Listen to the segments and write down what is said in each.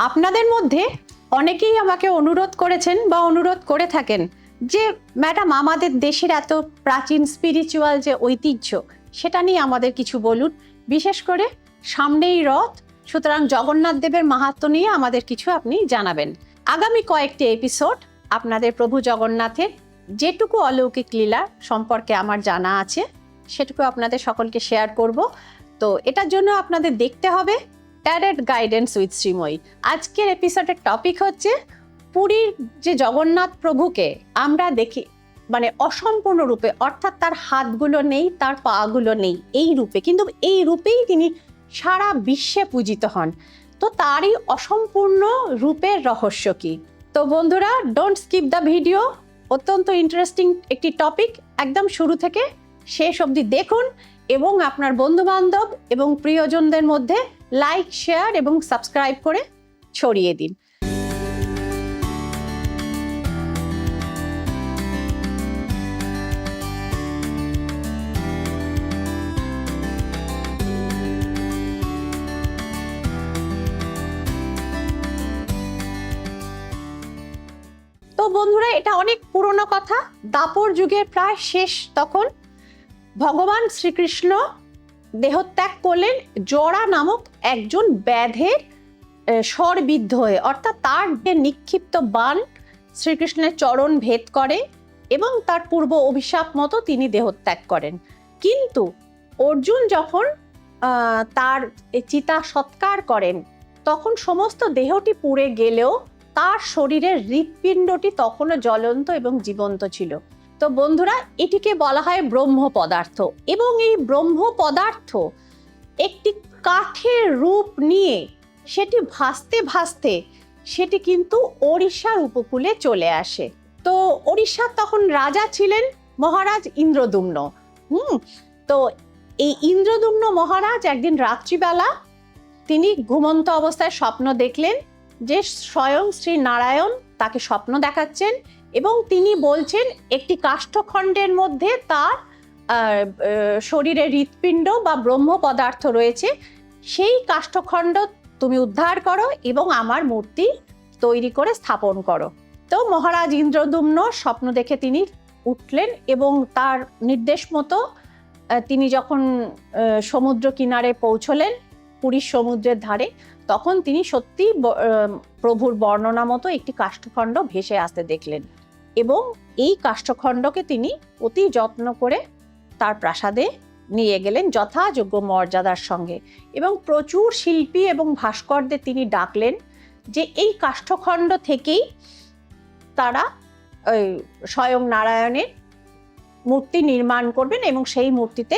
আপনাদের মধ্যে অনেকেই আমাকে অনুরোধ করেছেন বা অনুরোধ করে থাকেন যে ম্যাডাম আমাদের দেশের এত প্রাচীন স্পিরিচুয়াল যে ঐতিহ্য সেটা নিয়ে আমাদের কিছু বলুন, বিশেষ করে সামনেই রথ, সুতরাং জগন্নাথ দেবের মাহাত্ম্য নিয়ে আমাদের কিছু আপনি জানাবেন। আগামী কয়েকটি এপিসোড আপনাদের প্রভু জগন্নাথের যেটুকু অলৌকিক লীলা সম্পর্কে আমার জানা আছে সেটুকু আপনাদের সকলকে শেয়ার করব। তো এটার জন্য আপনাদের দেখতে হবে ট্যারেট গাইডেন্স উইথ শ্রীময়ী। আজকের এপিসোডের টপিক হচ্ছে পুরীর যে জগন্নাথ প্রভুকে আমরা দেখি মানে অসম্পূর্ণ রূপে, অর্থাৎ তার হাতগুলো নেই, তার পাগুলো নেই, এই রূপে, কিন্তু এই রূপেই তিনি সারা বিশ্বে পূজিত হন। তো তারই অসম্পূর্ণ রূপের রহস্য কি? তো বন্ধুরা, ডোন্ট স্কিপ দ্য ভিডিও। অত্যন্ত ইন্টারেস্টিং একটি টপিক, একদম শুরু থেকে শেষ অবধি দেখুন এবং আপনার বন্ধু বান্ধব এবং প্রিয়জনদের মধ্যে লাইক, শেয়ার এবং সাবস্ক্রাইব করে ছড়িয়ে দিন। তো বন্ধুরা, এটা অনেক পুরনো কথা। দাপর যুগের প্রায় শেষ তখন ভগবান শ্রীকৃষ্ণ দেহত্যাগ করলেন জরা নামক একজন ব্যাধের স্বরবিদ্ধ হয়ে, অর্থাৎ তার যে নিক্ষিপ্ত বাণ শ্রীকৃষ্ণের চরণ ভেদ করে এবং তার পূর্ব অভিশাপ মতো তিনি দেহত্যাগ করেন। কিন্তু অর্জুন যখন তার চিতা সৎকার করেন তখন সমস্ত দেহটি পুড়ে গেলেও তার শরীরের হৃৎপিণ্ডটি তখনও জ্বলন্ত এবং জীবন্ত ছিল। তো বন্ধুরা, এটিকে বলা হয় ব্রহ্ম পদার্থ, এবং এই ব্রহ্ম পদার্থ একটি কাঠের রূপ নিয়ে সেটি ভাসতে ভাসতে সেটি কিন্তু ওড়িশার উপকূলে চলে আসে। তো ওড়িশার তখন রাজা ছিলেন মহারাজ ইন্দ্রদ্যুম্ন। তো এই ইন্দ্রদ্যুম্ন মহারাজ একদিন রাত্রিবেলা তিনি ঘুমন্ত অবস্থায় স্বপ্ন দেখলেন যে স্বয়ং শ্রী নারায়ণ তাকে স্বপ্ন দেখাচ্ছেন এবং তিনি বলছেন একটি কাষ্ঠখণ্ডের মধ্যে তার শরীরে হৃৎপিণ্ড বা ব্রহ্ম পদার্থ রয়েছে, সেই কাষ্ঠখণ্ড তুমি উদ্ধার করো এবং আমার মূর্তি তৈরি করে স্থাপন করো। তো মহারাজ ইন্দ্রদ্যুম্ন স্বপ্ন দেখে তিনি উঠলেন এবং তার নির্দেশ মতো তিনি যখন সমুদ্র কিনারে পৌঁছলেন, পুরীর সমুদ্রের ধারে, তখন তিনি সত্যি প্রভুর বর্ণনা মতো একটি কাষ্ঠখণ্ড ভেসে আসতে দেখলেন এবং এই কাষ্ঠখণ্ডকে তিনি অতি যত্ন করে তার প্রাসাদে নিয়ে গেলেন যথাযোগ্য মর্যাদার সঙ্গে, এবং প্রচুর শিল্পী এবং ভাস্করদের তিনি ডাকলেন যে এই কাষ্ঠখণ্ড থেকেই তারা স্বয়ং নারায়ণের মূর্তি নির্মাণ করবেন এবং সেই মূর্তিতে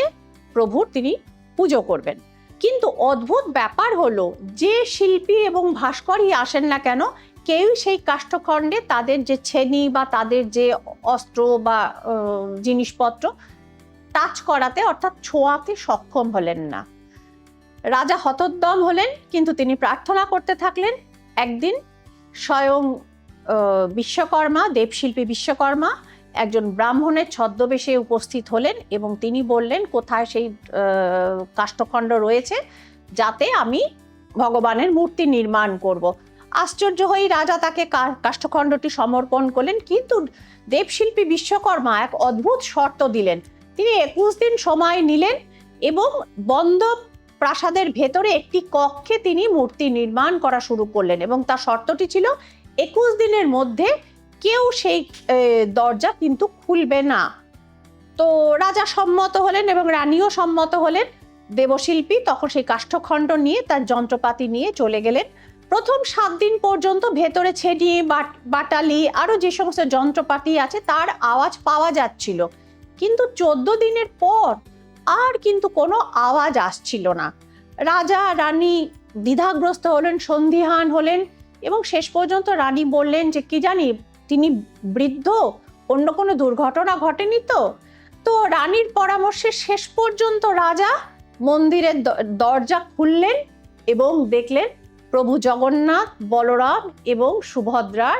প্রভুর তিনি পুজো করবেন। কিন্তু অদ্ভুত ব্যাপার হলো, যে শিল্পী এবং ভাস্করই আসেন না কেন, কেউ সেই কাষ্ঠখণ্ডে তাদের যে ছেনি বা তাদের যে অস্ত্র বা জিনিসপত্র টাচ করাতে, অর্থাৎ ছোঁয়াতে সক্ষম হলেন না। রাজা হতোদ্যম হলেন, কিন্তু তিনি প্রার্থনা করতে থাকলেন। একদিন স্বয়ং বিশ্বকর্মা, দেবশিল্পী বিশ্বকর্মা একজন ব্রাহ্মণের ছদ্মবেশে উপস্থিত হলেন এবং তিনি বললেন কোথায় সেই কাষ্ঠখণ্ড রয়েছে যাতে আমি ভগবানের মূর্তি নির্মাণ করব। আশ্চর্য হয়ে রাজা তাকে কাষ্ঠখণ্ডটি সমর্পণ করলেন, কিন্তু দেবশিল্পী বিশ্বকর্মা এক অদ্ভুত শর্ত দিলেন। তিনি 21 দিন সময় নিলেন এবং বন্ধ প্রাসাদের ভেতরে একটি কক্ষে তিনি মূর্তি নির্মাণ করা শুরু করলেন এবং তার শর্তটি ছিল 21 দিনের মধ্যে কেউ সেই দরজা কিন্তু খুলবে না। তো রাজা সম্মত হলেন এবং রানীও সম্মত হলেন। দেবশিল্পী তখন সেই কাষ্ঠখণ্ড নিয়ে তার যন্ত্রপাতি নিয়ে চলে গেলেন। প্রথম 7 দিন পর্যন্ত ভেতরে ছেনি বাটালি আরো যে সমস্ত যন্ত্রপাতি আছে তার আওয়াজ পাওয়া যাচ্ছিল, কিন্তু 14 দিনের পর আর কিন্তু কোনো আওয়াজ আসছিল না। রাজা রানী দ্বিধাগ্রস্ত হলেন, সন্দিহান হলেন এবং শেষ পর্যন্ত রানী বললেন যে কি জানি তিনি বৃদ্ধ, অন্য কোনো দুর্ঘটনা ঘটেনি তো। তো রানীর পরামর্শে শেষ পর্যন্ত রাজা মন্দিরের দরজা খুললেন এবং দেখলেন প্রভু জগন্নাথ, বলরাম এবং সুভদ্রার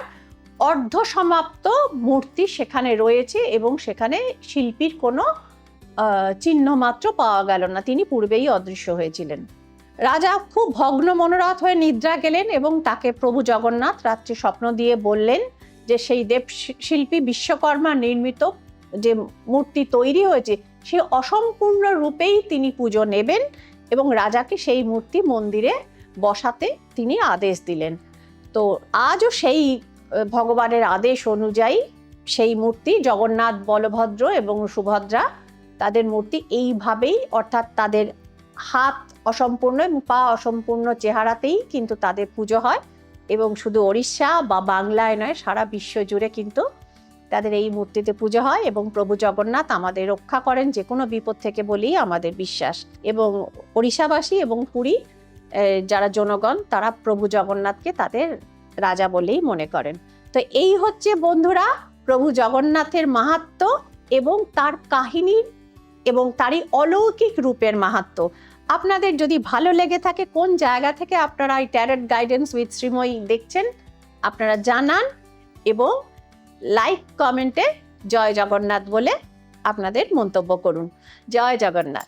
অর্ধসমাপ্ত মূর্তি সেখানে রয়েছে এবং সেখানে শিল্পীর কোনো চিহ্ন মাত্র পাওয়া গেল না, তিনি পূর্বেই অদৃশ্য হয়েছিলেন। রাজা খুব ভগ্ন মনোরথ হয়ে নিদ্রা গেলেন এবং তাকে প্রভু জগন্নাথ রাত্রি স্বপ্ন দিয়ে বললেন যে সেই দেব শিল্পী বিশ্বকর্মা নির্মিত যে মূর্তি তৈরি হয়েছে সে অসম্পূর্ণ রূপেই তিনি পুজো নেবেন এবং রাজাকে সেই মূর্তি মন্দিরে বসাতে তিনি আদেশ দিলেন। তো আজও সেই ভগবানের আদেশ অনুযায়ী সেই মূর্তি জগন্নাথ, বলভদ্র এবং সুভদ্রা, তাদের মূর্তি এইভাবেই, অর্থাৎ তাদের হাত অসম্পূর্ণ এবং পা অসম্পূর্ণ চেহারাতেই কিন্তু তাদের পুজো হয়। এবং শুধু ওড়িশা বা বাংলায় নয়, সারা বিশ্ব জুড়ে কিন্তু তাদের এই মূর্তিতে পুজো হয় এবং প্রভু জগন্নাথ আমাদের রক্ষা করেন যে কোনো বিপদ থেকে বলেই আমাদের বিশ্বাস। এবং ওড়িশাবাসী এবং পুরী যারা জনগণ, তারা প্রভু জগন্নাথকে তাদের রাজা বলেই মনে করেন। তো এই হচ্ছে বন্ধুরা প্রভু জগন্নাথের মাহাত্ম্য এবং তার কাহিনী এবং তারই অলৌকিক রূপের মাহাত্ম্য। আপনাদের যদি ভালো লেগে থাকে, কোন জায়গা থেকে আপনারা এই ট্যারট গাইডেন্স উইথ শ্রীময়ী দেখছেন, আপনারা জানান এবং লাইক কমেন্টে জয় জগন্নাথ বলে আপনাদের মন্তব্য করুন। জয় জগন্নাথ।